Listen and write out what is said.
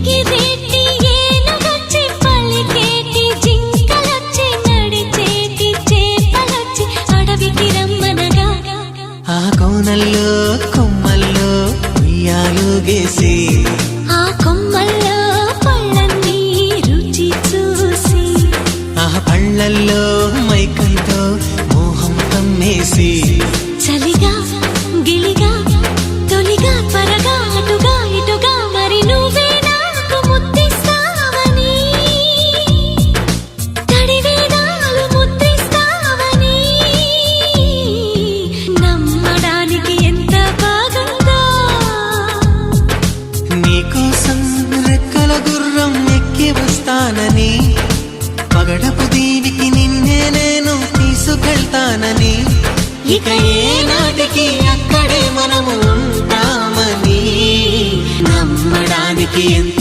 ఎగిరేటి ఏనుగొచ్చి పలికేటి జింకలొచ్చి నడిచేటి చేపలొచ్చి అడవికి రమ్మనగా ఆ కోనల్లో కొమ్మల్లో ఉయ్యాలుగేసి ఆ కొమ్మల్లో పళ్ళన్నీ రుచి చూసి ఆ పళ్ళల్లో మైకంతో మోహం కమ్మేసి చలిగా గిలిగా తొలిగా త్వరగా అటుగా ఇటుగా మరి నువ్వే నాకు ముద్దిస్తావని తడివేదాలు ముద్రిస్తావని నమ్మడానికి ఎంత బాగుందో నీకోసం రెక్కల గుర్రం ఎక్కి వస్తానని పగడపు దీవికి నిన్నే నేను తీసుకెళ్తానని ఇక ఏనాటికి అక్కడే మనము ఉంటామని నమ్మడానికి ఎంత